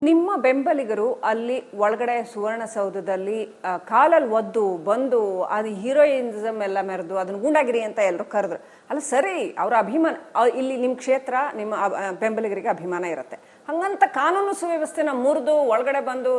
ನಿಮ್ಮ ಬೆಂಬಲಿಗರು ಅಲ್ಲಿ ಒಳಗಡೆ ಸುವರ್ಣಸೌಧದಲ್ಲಿ ಕಾಲಲ್ಲಿ ಒದ್ದು ಬಂದು ಅದು ಹೀರೋಯಿನಿಸಮ್ ಎಲ್ಲ ಮೆರೆದು ಅದನ್ನ ಗೂಂಡಾಗಿರಿ ಅಂತ ಎಲ್ಲರೂ ಕರೆದ್ರು. ಅಲ್ಲ ಸರಿ, ಅವರ ಅಭಿಮಾನ ಇಲ್ಲಿ ನಿಮ್ಮ ಕ್ಷೇತ್ರ, ನಿಮ್ಮ ಬೆಂಬಲಿಗರಿಗೆ ಅಭಿಮಾನ ಇರುತ್ತೆ. ಹಂಗಂತ ಕಾನೂನು ಸುವ್ಯವಸ್ಥೆನ ಮುರಿದು ಒಳಗಡೆ ಬಂದು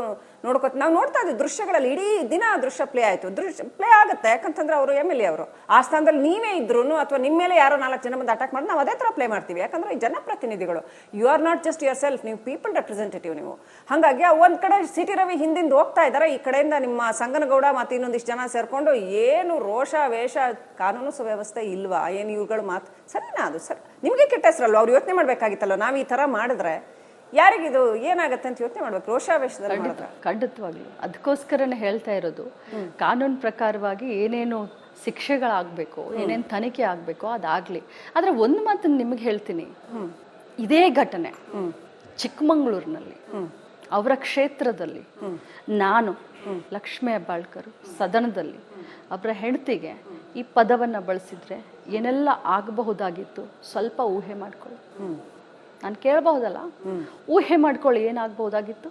ನೋಡ್ಕೊತ ನಾವು ನೋಡ್ತಾ ಇದ್ವಿ ದೃಶ್ಯಗಳಲ್ಲಿ. ಇಡೀ ದಿನ ದೃಶ್ಯ ಪ್ಲೇ ಆಯಿತು. ದೃಶ್ಯ ಪ್ಲೇ ಆಗುತ್ತೆ, ಯಾಕಂತಂದ್ರೆ ಅವರು MLA ಅವರು ಆ ಸ್ಥಾನದಲ್ಲಿ ನೀವೇ ಇದ್ರು ಅಥವಾ ನಿಮ್ಮ ಮೇಲೆ ಯಾರೋ 4 ಜನ ಬಂದು ಅಟ್ಯಾಕ್ ಮಾಡಿ ನಾವು ಅದೇ ಥರ ಪ್ಲೇ ಮಾಡ್ತೀವಿ. ಯಾಕಂದ್ರೆ ಈ ಜನಪ್ರತಿನಿಧಿಗಳು, you are not just yourself, ನೀವು ಪೀಪಲ್ ರೆಪ್ರೆಸೆಂಟೇಟಿವ್ ನೀವು. ಹಾಗಾಗಿ ಒಂದ್ ಕಡೆ ಸಿಟಿ ರವಿ ಹಿಂದಿಂದ ಹೋಗ್ತಾ ಇದ್ದಾರೆ, ಈ ಕಡೆಯಿಂದ ನಿಮ್ಮ ಸಂಗನಗೌಡ ಮತ್ತು ಇನ್ನೊಂದಿಷ್ಟು ಜನ ಸೇರ್ಕೊಂಡು ಏನು ರೋಷ ವೇಷ, ಕಾನೂನು ಸುವ್ಯವಸ್ಥೆ ಇಲ್ವಾ ಏನು ಇವುಗಳು ಮಾತು ಸರಿನಾ? ಅದು ಸರಿ, ನಿಮಗೆ ಕೆಟ್ಟ ಹೆಸರಲ್ವ? ಅವ್ರು ಯೋಚನೆ ಮಾಡ್ಬೇಕಾಗಿತ್ತಲ್ಲ, ನಾವು ಈ ತರ ಮಾಡಿದ್ರೆ ಯಾರಿಗಿದು ಏನಾಗತ್ತೆ ಅಂತ ಯೋಚನೆ ಮಾಡ್ಬೇಕು. ರೋಷಾವೇಶದಲ್ಲಿ ಖಂಡಿತವಾಗ್ಲು ಅದಕ್ಕೋಸ್ಕರನೇ ಹೇಳ್ತಾ ಇರೋದು, ಕಾನೂನು ಪ್ರಕಾರವಾಗಿ ಏನೇನು ಶಿಕ್ಷೆಗಳಾಗಬೇಕು, ಏನೇನು ತನಿಖೆ ಆಗಬೇಕು ಅದಾಗ್ಲಿ. ಆದ್ರೆ ಒಂದು ಮಾತನ್ನು ನಿಮಗೆ ಹೇಳ್ತೀನಿ, ಇದೇ ಘಟನೆ ಚಿಕ್ಕಮಂಗ್ಳೂರಿನಲ್ಲಿ ಅವರ ಕ್ಷೇತ್ರದಲ್ಲಿ ನಾನು ಲಕ್ಷ್ಮೀ ಹೆಬ್ಬಾಳ್ಕರ್ ಸದನದಲ್ಲಿ ಅವರ ಹೆಂಡತಿಗೆ ಈ ಪದವನ್ನ ಬಳಸಿದ್ರೆ ಏನೆಲ್ಲ ಆಗಬಹುದಾಗಿತ್ತು ಸ್ವಲ್ಪ ಊಹೆ ಮಾಡ್ಕೊಳ್ಳಿ. ನಾನು ಕೇಳಬಹುದಲ್ಲ, ಊಹೆ ಮಾಡ್ಕೊಳ್ಳಿ ಏನಾಗಬಹುದಾಗಿತ್ತು.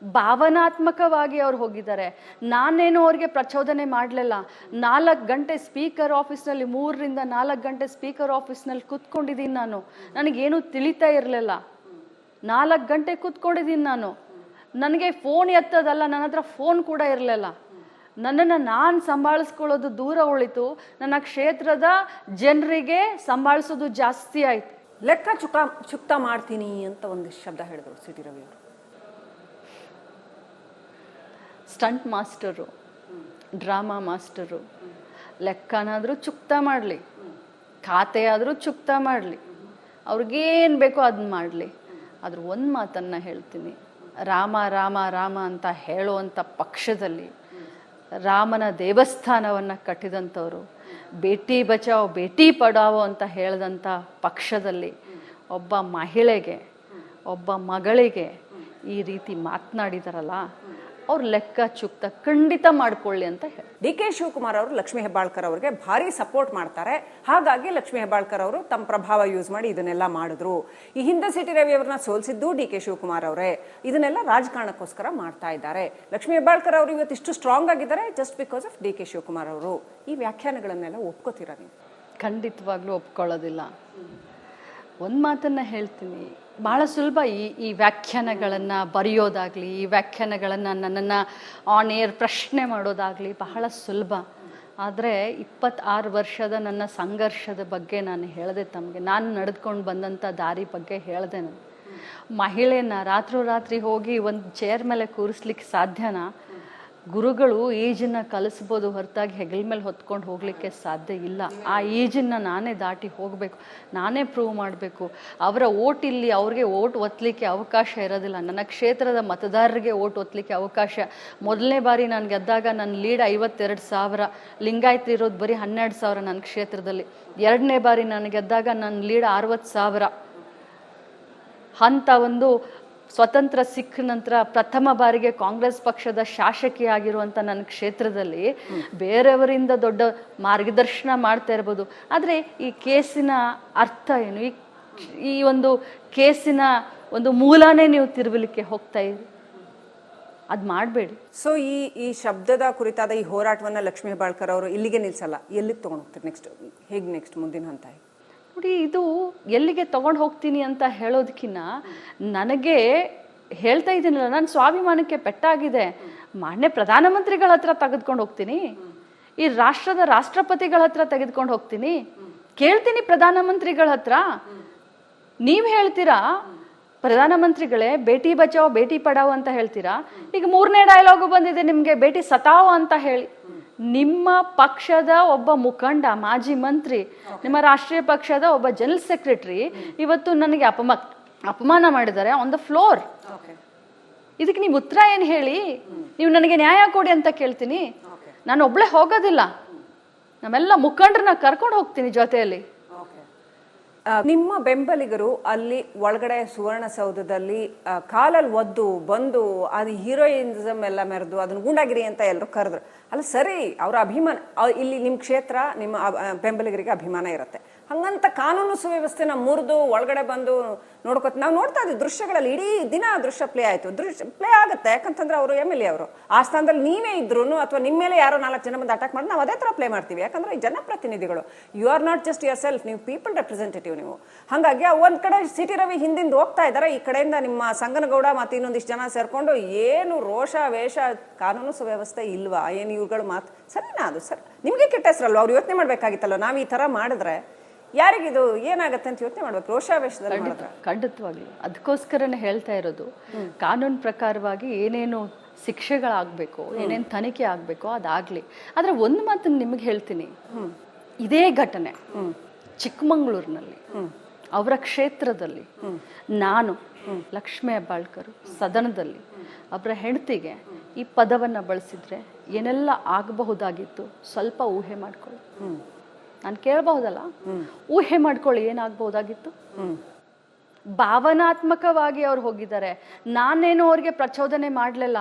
ಭಾವನಾತ್ಮಕವಾಗಿ ಅವ್ರು ಹೋಗಿದ್ದಾರೆ. ನಾನೇನು ಅವ್ರಿಗೆ ಪ್ರಚೋದನೆ ಮಾಡಲಿಲ್ಲ. 4 ಗಂಟೆ ಸ್ಪೀಕರ್ ಆಫೀಸ್ನಲ್ಲಿ, 3 ರಿಂದ 4 ಗಂಟೆ ಸ್ಪೀಕರ್ ಆಫೀಸ್ನಲ್ಲಿ ಕೂತ್ಕೊಂಡಿದ್ದೀನಿ ನಾನು. ನನಗೇನು ತಿಳಿತಾ ಇರಲಿಲ್ಲ. 4 ಗಂಟೆ ಕೂತ್ಕೊಂಡಿದ್ದೀನಿ ನಾನು. ನನಗೆ ಫೋನ್ ಎತ್ತದಲ್ಲ, ನನ್ನ ಹತ್ರ ಫೋನ್ ಕೂಡ ಇರಲಿಲ್ಲ. ನನ್ನನ್ನು ನಾನು ಸಂಭಾಳಿಸ್ಕೊಳ್ಳೋದು ದೂರ ಉಳಿತು, ನನ್ನ ಕ್ಷೇತ್ರದ ಜನರಿಗೆ ಸಂಭಾಳಿಸೋದು ಜಾಸ್ತಿ ಆಯ್ತು. ಲೆಕ್ಕ ಚುಕ್ತ ಮಾಡ್ತೀನಿ ಅಂತ ಒಂದಿಷ್ಟು ಶಬ್ದ ಹೇಳಿದ್ರು ಸಿಟಿ ರವಿ ಅವರು. ಸ್ಟಂಟ್ ಮಾಸ್ಟರು, ಡ್ರಾಮಾ ಮಾಸ್ಟರು, ಲೆಕ್ಕನಾದರೂ ಚುಕ್ತ ಮಾಡಲಿ, ಖಾತೆ ಆದರೂ ಚುಕ್ತ ಮಾಡಲಿ, ಅವ್ರಿಗೇನು ಬೇಕೋ ಅದನ್ನ ಮಾಡಲಿ. ಆದ್ರೆ ಒಂದು ಮಾತನ್ನು ಹೇಳ್ತೀನಿ, ರಾಮ ರಾಮ ರಾಮ ಅಂತ ಹೇಳುವಂಥ ಪಕ್ಷದಲ್ಲಿ, ರಾಮನ ದೇವಸ್ಥಾನವನ್ನು ಕಟ್ಟಿದಂಥವ್ರು, ಬೇಟಿ ಬಚಾವ್ ಬೇಟಿ ಪಡಾವೋ ಅಂತ ಹೇಳಿದಂಥ ಪಕ್ಷದಲ್ಲಿ ಒಬ್ಬ ಮಹಿಳೆಗೆ, ಒಬ್ಬ ಮಗಳಿಗೆ ಈ ರೀತಿ ಮಾತನಾಡಿದಾರಲ್ಲ, ಅವ್ರ ಲೆಕ್ಕ ಚುಕ್ತ ಖಂಡಿತ ಮಾಡ್ಕೊಳ್ಳಿ ಅಂತ ಹೇಳಿ. DK ಶಿವಕುಮಾರ್ ಅವರು ಲಕ್ಷ್ಮೀ ಹೆಬ್ಬಾಳ್ಕರ್ ಅವರಿಗೆ ಭಾರಿ ಸಪೋರ್ಟ್ ಮಾಡ್ತಾರೆ. ಹಾಗಾಗಿ ಲಕ್ಷ್ಮೀ ಹೆಬ್ಬಾಳ್ಕರ್ ಅವರು ತಮ್ಮ ಪ್ರಭಾವ ಯೂಸ್ ಮಾಡಿ ಇದನ್ನೆಲ್ಲ ಮಾಡಿದ್ರು. ಈ ಹಿಂದೆ ಸಿಟಿ ರವಿ ಅವ್ರನ್ನ ಸೋಲಿಸಿದ್ದು DK ಶಿವಕುಮಾರ್ ಅವರೇ. ಇದನ್ನೆಲ್ಲ ರಾಜಕಾರಣಕ್ಕೋಸ್ಕರ ಮಾಡ್ತಾ ಇದ್ದಾರೆ. ಲಕ್ಷ್ಮೀ ಹೆಬ್ಬಾಳ್ಕರ್ ಅವರು ಇವತ್ತಿಷ್ಟು ಸ್ಟ್ರಾಂಗ್ ಆಗಿದ್ದಾರೆ just because of DK Shivakumar ಅವರು. ಈ ವ್ಯಾಖ್ಯಾನಗಳನ್ನೆಲ್ಲ ಒಪ್ಕೋತೀರಾ ನೀವು? ಖಂಡಿತವಾಗ್ಲೂ ಒಪ್ಕೊಳ್ಳೋದಿಲ್ಲ. ಒಂದು ಮಾತನ್ನ ಹೇಳ್ತೀನಿ, ಬಹಳ ಸುಲಭ ಈ ವ್ಯಾಖ್ಯಾನಗಳನ್ನು ಬರೆಯೋದಾಗಲಿ, ಈ ವ್ಯಾಖ್ಯಾನಗಳನ್ನು ನನ್ನನ್ನು ಆನ್ ಏರ್ ಪ್ರಶ್ನೆ ಮಾಡೋದಾಗಲಿ ಬಹಳ ಸುಲಭ. ಆದರೆ 26 ವರ್ಷದ ನನ್ನ ಸಂಘರ್ಷದ ಬಗ್ಗೆ ನಾನು ಹೇಳಿದೆ ತಮಗೆ. ನಾನು ನಡೆದುಕೊಂಡು ಬಂದಂಥ ದಾರಿ ಬಗ್ಗೆ ಹೇಳಿದೆ. ನಾನು ಮಹಿಳೆನ ರಾತ್ರೋರಾತ್ರಿ ಹೋಗಿ ಒಂದು ಚೇರ್ ಮೇಲೆ ಕೂರಿಸ್ಲಿಕ್ಕೆ ಸಾಧ್ಯನಾ? ಗುರುಗಳು ಈಜನ್ನು ಕಲಿಸ್ಬೋದು ಹೊರತಾಗಿ ಹೆಗಲ ಮೇಲೆ ಹೊತ್ಕೊಂಡು ಹೋಗಲಿಕ್ಕೆ ಸಾಧ್ಯ ಇಲ್ಲ. ಆ ಈಜನ್ನು ನಾನೇ ದಾಟಿ ಹೋಗಬೇಕು, ನಾನೇ ಪ್ರೂವ್ ಮಾಡಬೇಕು. ಅವರ ಓಟ್ ಇಲ್ಲಿ ಅವ್ರಿಗೆ ಓಟ್ ಒತ್ತಲಿಕ್ಕೆ ಅವಕಾಶ ಇರೋದಿಲ್ಲ. ನನ್ನ ಕ್ಷೇತ್ರದ ಮತದಾರರಿಗೆ ಓಟ್ ಒತ್ತಲಿಕ್ಕೆ ಅವಕಾಶ. ಮೊದಲನೇ ಬಾರಿ ನಾನು ಗೆದ್ದಾಗ ನನ್ನ ಲೀಡ್ 52,000, ಲಿಂಗಾಯತ್ ಇರೋದು ಬರೀ 12,000 ನನ್ನ ಕ್ಷೇತ್ರದಲ್ಲಿ. 2ನೇ ಬಾರಿ ನಾನು ಗೆದ್ದಾಗ ನನ್ನ ಲೀಡ್ 60,000. ಅಂತ ಒಂದು ಸ್ವತಂತ್ರ ಸಿಕ್ಕ ನಂತರ ಪ್ರಥಮ ಬಾರಿಗೆ ಕಾಂಗ್ರೆಸ್ ಪಕ್ಷದ ಶಾಸಕಿಯಾಗಿರುವಂಥ ನನ್ನ ಕ್ಷೇತ್ರದಲ್ಲಿ ಬೇರೆಯವರಿಂದ ದೊಡ್ಡ ಮಾರ್ಗದರ್ಶನ ಮಾಡ್ತಾ ಇರ್ಬೋದು. ಆದರೆ ಈ ಕೇಸಿನ ಅರ್ಥ ಏನು? ಈ ಒಂದು ಕೇಸಿನ ಒಂದು ಮೂಲನೇ ನೀವು ತಿರುವಲಿಕ್ಕೆ ಹೋಗ್ತಾ ಇರಿ, ಅದು ಮಾಡಬೇಡಿ. ಸೊ ಈ ಶಬ್ದದ ಕುರಿತಾದ ಈ ಹೋರಾಟವನ್ನು ಲಕ್ಷ್ಮೀ ಹೆಬ್ಬಾಳ್ಕರ್ ಅವರು ಇಲ್ಲಿಗೆ ನಿಲ್ಸಲ್ಲ, ಎಲ್ಲಿಗೆ ತೊಗೊಂಡು ಹೋಗ್ತಾರೆ ನೆಕ್ಸ್ಟ್? ಹೇಗೆ ನೆಕ್ಸ್ಟ್ ಮುಂದಿನ ಹಂತ? ನೋಡಿ, ಇದು ಎಲ್ಲಿಗೆ ತೊಗೊಂಡು ಹೋಗ್ತೀನಿ ಅಂತ ಹೇಳೋದಕ್ಕಿಂತ ನನಗೆ ಹೇಳ್ತಾ ಇದ್ದೀನಲ್ಲ, ನನ್ನ ಸ್ವಾಭಿಮಾನಕ್ಕೆ ಪೆಟ್ಟಾಗಿದೆ. ಮಾನ್ಯ ಪ್ರಧಾನಮಂತ್ರಿಗಳ ಹತ್ರ ತೆಗೆದುಕೊಂಡು ಹೋಗ್ತೀನಿ, ಈ ರಾಷ್ಟ್ರದ ರಾಷ್ಟ್ರಪತಿಗಳ ಹತ್ರ ತೆಗೆದುಕೊಂಡು ಹೋಗ್ತೀನಿ, ಕೇಳ್ತೀನಿ ಪ್ರಧಾನಮಂತ್ರಿಗಳ ಹತ್ರ. ನೀವು ಹೇಳ್ತೀರಾ ಪ್ರಧಾನಮಂತ್ರಿಗಳೇ ಬೇಟಿ ಬಚಾವ್ ಬೇಟಿ ಪಡಾವ್ ಅಂತ ಹೇಳ್ತೀರಾ. ಈಗ 3ನೇ ಡೈಲಾಗು ಬಂದಿದೆ ನಿಮಗೆ, ಬೇಟಿ ಸತಾವ್ ಅಂತ ಹೇಳಿ. ನಿಮ್ಮ ಪಕ್ಷದ ಒಬ್ಬ ಮುಖಂಡ, ಮಾಜಿ ಮಂತ್ರಿ, ನಿಮ್ಮ ರಾಷ್ಟ್ರೀಯ ಪಕ್ಷದ ಒಬ್ಬ ಜನರಲ್ ಸೆಕ್ರೆಟರಿ ಇವತ್ತು ನನಗೆ ಅಪಮಾನ ಮಾಡಿದ್ದಾರೆ ಆನ್ ದ ಫ್ಲೋರ್. ಇದಕ್ಕೆ ನೀವು ಉತ್ತರ ಏನು ಹೇಳಿ? ನೀವು ನನಗೆ ನ್ಯಾಯ ಕೊಡಿ ಅಂತ ಕೇಳ್ತೀನಿ. ನಾನು ಒಬ್ಳೆ ಹೋಗೋದಿಲ್ಲ, ನಮ್ಮೆಲ್ಲ ಮುಖಂಡರನ್ನ ಕರ್ಕೊಂಡು ಹೋಗ್ತೀನಿ ಜೊತೆಯಲ್ಲಿ. ನಿಮ್ಮ ಬೆಂಬಲಿಗರು ಅಲ್ಲಿ ಒಳಗಡೆ ಸುವರ್ಣಸೌಧದಲ್ಲಿ ಕಾಲಲ್ಲಿ ಒದ್ದು ಬಂದು ಅದು ಹೀರೋಯಿನಿಸಮ್ ಎಲ್ಲ ಮೆರೆದು ಅದನ್ನ ಗೂಂಡಾಗಿರಿ ಅಂತ ಎಲ್ಲರೂ ಕರೆದ್ರು. ಅಲ್ಲ ಸರಿ, ಅವರ ಅಭಿಮಾನ ಇಲ್ಲಿ ನಿಮ್ಮ ಕ್ಷೇತ್ರ, ನಿಮ್ಮ ಬೆಂಬಲಿಗರಿಗೆ ಅಭಿಮಾನ ಇರುತ್ತೆ. ಹಂಗಂತ ಕಾನೂನು ಸುವ್ಯವಸ್ಥೆನ ಮುರಿದು ಒಳಗಡೆ ಬಂದು ನಾವು ನೋಡ್ತಾ ಇದ್ವಿ ದೃಶ್ಯಗಳಲ್ಲಿ, ಇಡೀ ದಿನ ದೃಶ್ಯ ಪ್ಲೇ ಆಯಿತು. ಪ್ಲೇ ಆಗುತ್ತೆ, ಯಾಕಂತಂದ್ರೆ ಅವರು MLA ಅವರು ಆ ಸ್ಥಾನದಲ್ಲಿ ನೀವೇ ಇದ್ರು ಅಥವಾ ನಿಮ್ಮ ಮೇಲೆ ಯಾರೋ 4 ಜನ ಬಂದು ಅಟ್ಯಾಕ್ ಮಾಡಿ ನಾವು ಅದೇ ಥರ ಪ್ಲೇ ಮಾಡ್ತೀವಿ. ಯಾಕಂದ್ರೆ ಈ ಜನಪ್ರತಿನಿಧಿಗಳು, you are not just yourself, ನೀವು ಪೀಪಲ್ ರೆಪ್ರೆಸೆಂಟೇಟಿವ್ ನೀವು. ಹಾಗಾಗಿ ಒಂದ್ ಕಡೆ ಸಿಟಿ ರವಿ ಹಿಂದಿಂದ ಹೋಗ್ತಾ ಇದ್ದಾರೆ, ಈ ಕಡೆಯಿಂದ ನಿಮ್ಮ ಸಂಗನಗೌಡ ಮತ್ತೆ ಇನ್ನೊಂದಿಷ್ಟು ಜನ ಸೇರ್ಕೊಂಡು ಏನು ರೋಷ ವೇಷ, ಕಾನೂನು ಸುವ್ಯವಸ್ಥೆ ಇಲ್ವಾ ಏನು ಇವ್ರುಗಳು ಮಾತು ಸರಿನಾ? ಅದು ಸರ್ ನಿಮಗೆ ಕೆಟ್ಟ ಹೆಸರಲ್ವ? ಅವ್ರು ಯೋಚನೆ ಮಾಡ್ಬೇಕಾಗಿತ್ತಲ್ಲ, ನಾವು ಈ ತರ ಮಾಡಿದ್ರೆ ಯಾರಿಗಿದು ಏನಾಗತ್ತೆ ಅಂತ ಯೋಚನೆ ಮಾಡ್ಬೇಕು. ರೋಷಾವೇಶದಲ್ಲಿ ಮಾಡಿದ್ರೆ ಖಂಡಿತವಾಗ್ಲಿ. ಅದಕ್ಕೋಸ್ಕರನೇ ಹೇಳ್ತಾ ಇರೋದು, ಕಾನೂನು ಪ್ರಕಾರವಾಗಿ ಏನೇನು ಶಿಕ್ಷೆಗಳಾಗಬೇಕು, ಏನೇನು ತನಿಖೆ ಆಗಬೇಕು ಅದಾಗಲಿ. ಆದರೆ ಒಂದು ಮಾತನ್ನು ನಿಮಗೆ ಹೇಳ್ತೀನಿ, ಇದೇ ಘಟನೆ ಚಿಕ್ಕಮಗಳೂರಿನಲ್ಲಿ ಅವರ ಕ್ಷೇತ್ರದಲ್ಲಿ ನಾನು ಲಕ್ಷ್ಮೀ ಹೆಬ್ಬಾಳ್ಕರ್ ಸದನದಲ್ಲಿ ಅವರ ಹೆಂಡತಿಗೆ ಈ ಪದವನ್ನು ಬಳಸಿದ್ರೆ ಏನೆಲ್ಲ ಆಗಬಹುದಾಗಿತ್ತು ಸ್ವಲ್ಪ ಊಹೆ ಮಾಡ್ಕೊಳ್ಳಿ. ನಾನು ಕೇಳಬಹುದಲ್ಲ, ಊಹೆ ಮಾಡ್ಕೊಳ್ಳಿ ಏನಾಗಬಹುದಾಗಿತ್ತು. ಭಾವನಾತ್ಮಕವಾಗಿ ಅವ್ರು ಹೋಗಿದ್ದಾರೆ. ನಾನೇನು ಅವ್ರಿಗೆ ಪ್ರಚೋದನೆ ಮಾಡಲಿಲ್ಲ.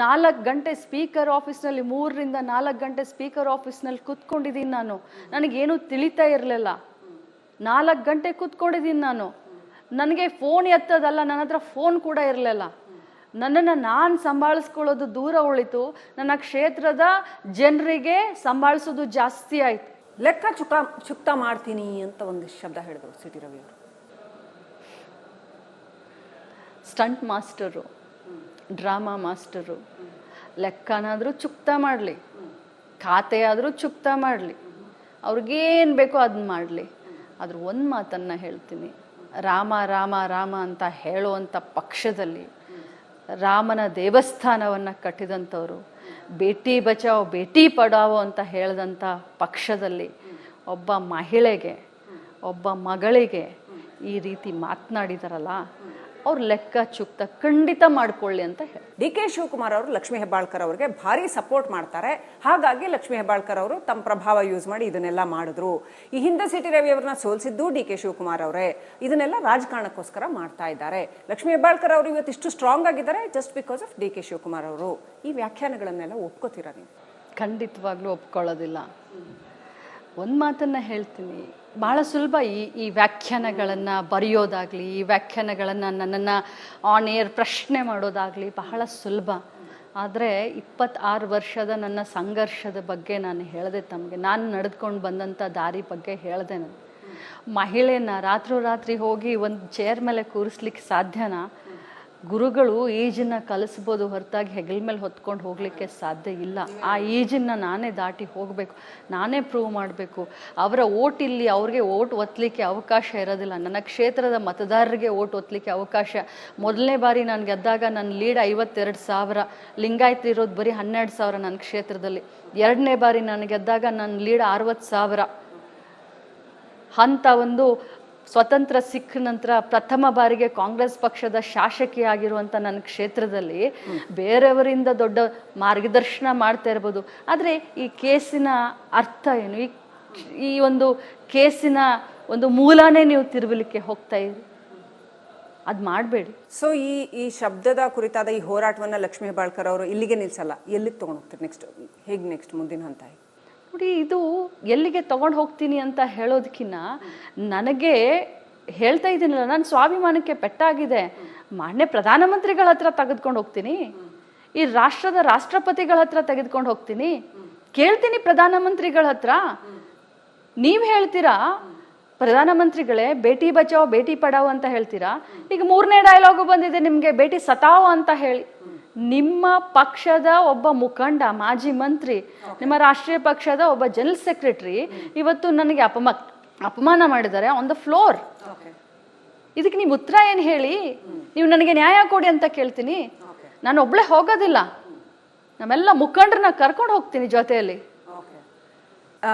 4 ಗಂಟೆ ಸ್ಪೀಕರ್ ಆಫೀಸ್ನಲ್ಲಿ 3 ರಿಂದ 4 ಗಂಟೆ ಸ್ಪೀಕರ್ ಆಫೀಸ್ನಲ್ಲಿ ಕೂತ್ಕೊಂಡಿದ್ದೀನಿ ನಾನು. ನನಗೇನು ತಿಳಿತಾ ಇರಲಿಲ್ಲ. 4 ಗಂಟೆ ಕೂತ್ಕೊಂಡಿದ್ದೀನಿ ನಾನು. ನನಗೆ ಫೋನ್ ಎತ್ತದಲ್ಲ, ನನ್ನ ಹತ್ರ ಫೋನ್ ಕೂಡ ಇರಲಿಲ್ಲ. ನನ್ನನ್ನು ನಾನು ಸಂಭಾಳಿಸ್ಕೊಳ್ಳೋದು ದೂರ ಉಳಿತು, ನನ್ನ ಕ್ಷೇತ್ರದ ಜನರಿಗೆ ಸಂಭಾಳಿಸೋದು ಜಾಸ್ತಿ ಆಯಿತು. ಲೆಕ್ಕ ಚುಕ್ತ ಮಾಡ್ತೀನಿ ಅಂತ ಒಂದು ಶಬ್ದ ಹೇಳಿದ್ರು ಸಿಟಿ ರವಿ ಅವರು. ಸ್ಟಂಟ್ ಮಾಸ್ಟರು, ಡ್ರಾಮಾ ಮಾಸ್ಟರು, ಲೆಕ್ಕನಾದರೂ ಚುಕ್ತ ಮಾಡಲಿ, ಖಾತೆ ಆದರೂ ಚುಕ್ತ ಮಾಡಲಿ, ಅವ್ರಿಗೇನು ಬೇಕೋ ಅದನ್ನ ಮಾಡಲಿ. ಆದ್ರೆ ಒಂದು ಮಾತನ್ನು ಹೇಳ್ತೀನಿ, ರಾಮ ರಾಮ ರಾಮ ಅಂತ ಹೇಳುವಂಥ ಪಕ್ಷದಲ್ಲಿ ರಾಮನ ದೇವಸ್ಥಾನವನ್ನು ಕಟ್ಟಿದಂಥವ್ರು, ಬೇಟಿ ಬಚಾವ್ ಬೇಟಿ ಪಡಾವೋ ಅಂತ ಹೇಳಿದಂಥ ಪಕ್ಷದಲ್ಲಿ ಒಬ್ಬ ಮಹಿಳೆಗೆ, ಒಬ್ಬ ಮಗಳಿಗೆ ಈ ರೀತಿ ಮಾತನಾಡಿದಾರಲ್ಲ, ಅವ್ರು ಲೆಕ್ಕ ಚುಕ್ತ ಖಂಡಿತ ಮಾಡ್ಕೊಳ್ಳಿ ಅಂತ ಹೇಳಿ. DK ಶಿವಕುಮಾರ್ ಅವರು ಲಕ್ಷ್ಮೀ ಹೆಬ್ಬಾಳ್ಕರ್ ಅವರಿಗೆ ಭಾರಿ ಸಪೋರ್ಟ್ ಮಾಡ್ತಾರೆ. ಹಾಗಾಗಿ ಲಕ್ಷ್ಮೀ ಹೆಬ್ಬಾಳ್ಕರ್ ಅವರು ತಮ್ಮ ಪ್ರಭಾವ ಯೂಸ್ ಮಾಡಿ ಇದನ್ನೆಲ್ಲ ಮಾಡಿದ್ರು. ಈ ಹಿಂದೆ ಸಿಟಿ ರವಿ ಅವ್ರನ್ನ ಸೋಲಿಸಿದ್ದು DK ಶಿವಕುಮಾರ್ ಅವರೇ. ಇದನ್ನೆಲ್ಲ ರಾಜಕಾರಣಕ್ಕೋಸ್ಕರ ಮಾಡ್ತಾ ಇದ್ದಾರೆ. ಲಕ್ಷ್ಮೀ ಹೆಬ್ಬಾಳ್ಕರ್ ಅವರು ಇವತ್ತು ಇಷ್ಟು ಸ್ಟ್ರಾಂಗ್ ಆಗಿದ್ದಾರೆ just because of DK Shivakumar ಅವರು. ಈ ವ್ಯಾಖ್ಯಾನಗಳನ್ನೆಲ್ಲ ಒಪ್ಕೋತೀರಾ ನೀವು? ಖಂಡಿತವಾಗ್ಲೂ ಒಪ್ಕೊಳ್ಳೋದಿಲ್ಲ. ಒಂದು ಮಾತನ್ನ ಹೇಳ್ತೀನಿ, ಬಹಳ ಸುಲಭ ಈ ವ್ಯಾಖ್ಯಾನಗಳನ್ನು ಬರೆಯೋದಾಗಲಿ, ಈ ವ್ಯಾಖ್ಯಾನಗಳನ್ನು ನನ್ನನ್ನು ಆನ್ ಏರ್ ಪ್ರಶ್ನೆ ಮಾಡೋದಾಗಲಿ ಬಹಳ ಸುಲಭ. ಆದರೆ 26 ವರ್ಷದ ನನ್ನ ಸಂಘರ್ಷದ ಬಗ್ಗೆ ನಾನು ಹೇಳಿದೆ ತಮಗೆ. ನಾನು ನಡೆದುಕೊಂಡು ಬಂದಂಥ ದಾರಿ ಬಗ್ಗೆ ಹೇಳಿದೆ. ನಾನು ಮಹಿಳೆನ ರಾತ್ರೋರಾತ್ರಿ ಹೋಗಿ ಒಂದು ಚೇರ್ ಮೇಲೆ ಕೂರಿಸ್ಲಿಕ್ಕೆ ಸಾಧ್ಯನಾ? ಗುರುಗಳು ಈಜನ್ನು ಕಲಿಸ್ಬೋದು ಹೊರತಾಗಿ ಹೆಗಲ ಮೇಲೆ ಹೊತ್ಕೊಂಡು ಹೋಗಲಿಕ್ಕೆ ಸಾಧ್ಯ ಇಲ್ಲ. ಆ ಈಜನ್ನು ನಾನೇ ದಾಟಿ ಹೋಗಬೇಕು, ನಾನೇ ಪ್ರೂವ್ ಮಾಡಬೇಕು. ಅವರ ಓಟ್ ಇಲ್ಲಿ ಅವ್ರಿಗೆ ಓಟ್ ಒತ್ತಲಿಕ್ಕೆ ಅವಕಾಶ ಇರೋದಿಲ್ಲ. ನನ್ನ ಕ್ಷೇತ್ರದ ಮತದಾರರಿಗೆ ಓಟ್ ಒತ್ತಲಿಕ್ಕೆ ಅವಕಾಶ. ಮೊದಲನೇ ಬಾರಿ ನಾನು ಗೆದ್ದಾಗ ನನ್ನ ಲೀಡ್ 52,000, ಲಿಂಗಾಯತ್ ಇರೋದು ಬರೀ 12,000 ನನ್ನ ಕ್ಷೇತ್ರದಲ್ಲಿ. 2ನೇ ಬಾರಿ ನಾನು ಗೆದ್ದಾಗ ನನ್ನ ಲೀಡ್ 60,000. ಅಂತ ಒಂದು ಸ್ವತಂತ್ರ ಸಿಕ್ಕ ನಂತರ ಪ್ರಥಮ ಬಾರಿಗೆ ಕಾಂಗ್ರೆಸ್ ಪಕ್ಷದ ಶಾಸಕಿಯಾಗಿರುವಂಥ ನನ್ನ ಕ್ಷೇತ್ರದಲ್ಲಿ ಬೇರೆಯವರಿಂದ ದೊಡ್ಡ ಮಾರ್ಗದರ್ಶನ ಮಾಡ್ತಾ ಇರ್ಬೋದು. ಆದರೆ ಈ ಕೇಸಿನ ಅರ್ಥ ಏನು? ಈ ಒಂದು ಕೇಸಿನ ಒಂದು ಮೂಲನೇ ನೀವು ತಿರುಗಲಿಕ್ಕೆ ಹೋಗ್ತಾ ಇರಿ, ಅದು ಮಾಡಬೇಡಿ. ಸೊ ಈ ಶಬ್ದದ ಕುರಿತಾದ ಈ ಹೋರಾಟವನ್ನು ಲಕ್ಷ್ಮೀ ಹೆಬ್ಬಾಳ್ಕರ್ ಅವರು ಇಲ್ಲಿಗೆ ನಿಲ್ಸಲ್ಲ, ಎಲ್ಲಿಗೆ ತೊಗೊಂಡು ಹೋಗ್ತಾರೆ ನೆಕ್ಸ್ಟ್ ಮುಂದಿನ ಹಂತ? ನೋಡಿ, ಇದು ಎಲ್ಲಿಗೆ ತೊಗೊಂಡು ಹೋಗ್ತೀನಿ ಅಂತ ಹೇಳೋದಕ್ಕಿಂತ ನನಗೆ ಹೇಳ್ತಾ ಇದ್ದೀನಲ್ಲ, ನನ್ನ ಸ್ವಾಭಿಮಾನಕ್ಕೆ ಪೆಟ್ಟಾಗಿದೆ. ಮಾನ್ಯ ಪ್ರಧಾನಮಂತ್ರಿಗಳ ಹತ್ರ ತೆಗೆದುಕೊಂಡು ಹೋಗ್ತೀನಿ, ಈ ರಾಷ್ಟ್ರದ ರಾಷ್ಟ್ರಪತಿಗಳ ಹತ್ರ ತೆಗೆದುಕೊಂಡು ಹೋಗ್ತೀನಿ, ಕೇಳ್ತೀನಿ ಪ್ರಧಾನಮಂತ್ರಿಗಳ ಹತ್ರ. ನೀವು ಹೇಳ್ತೀರಾ ಪ್ರಧಾನಮಂತ್ರಿಗಳೇ ಬೇಟಿ ಬಚಾವ್ ಬೇಟಿ ಪಡಾವ್ ಅಂತ ಹೇಳ್ತೀರಾ. ಈಗ 3ನೇ ಡೈಲಾಗು ಬಂದಿದೆ ನಿಮಗೆ, ಬೇಟಿ ಸತಾವ್ ಅಂತ ಹೇಳಿ. ನಿಮ್ಮ ಪಕ್ಷದ ಒಬ್ಬ ಮುಖಂಡ, ಮಾಜಿ ಮಂತ್ರಿ, ನಿಮ್ಮ ರಾಷ್ಟ್ರೀಯ ಪಕ್ಷದ ಒಬ್ಬ ಜನರಲ್ ಸೆಕ್ರೆಟರಿ ಇವತ್ತು ನನಗೆ ಅಪಮಾನ ಮಾಡಿದ್ದಾರೆ ಆನ್ ದ ಫ್ಲೋರ್. ಇದಕ್ಕೆ ನೀವು ಉತ್ತರ ಏನು ಹೇಳಿ? ನೀವು ನನಗೆ ನ್ಯಾಯ ಕೊಡಿ ಅಂತ ಕೇಳ್ತೀನಿ. ನಾನು ಒಬ್ಳೆ ಹೋಗೋದಿಲ್ಲ, ನಮ್ಮೆಲ್ಲ ಮುಖಂಡರನ್ನ ಕರ್ಕೊಂಡು ಹೋಗ್ತೀನಿ ಜೊತೆಯಲ್ಲಿ.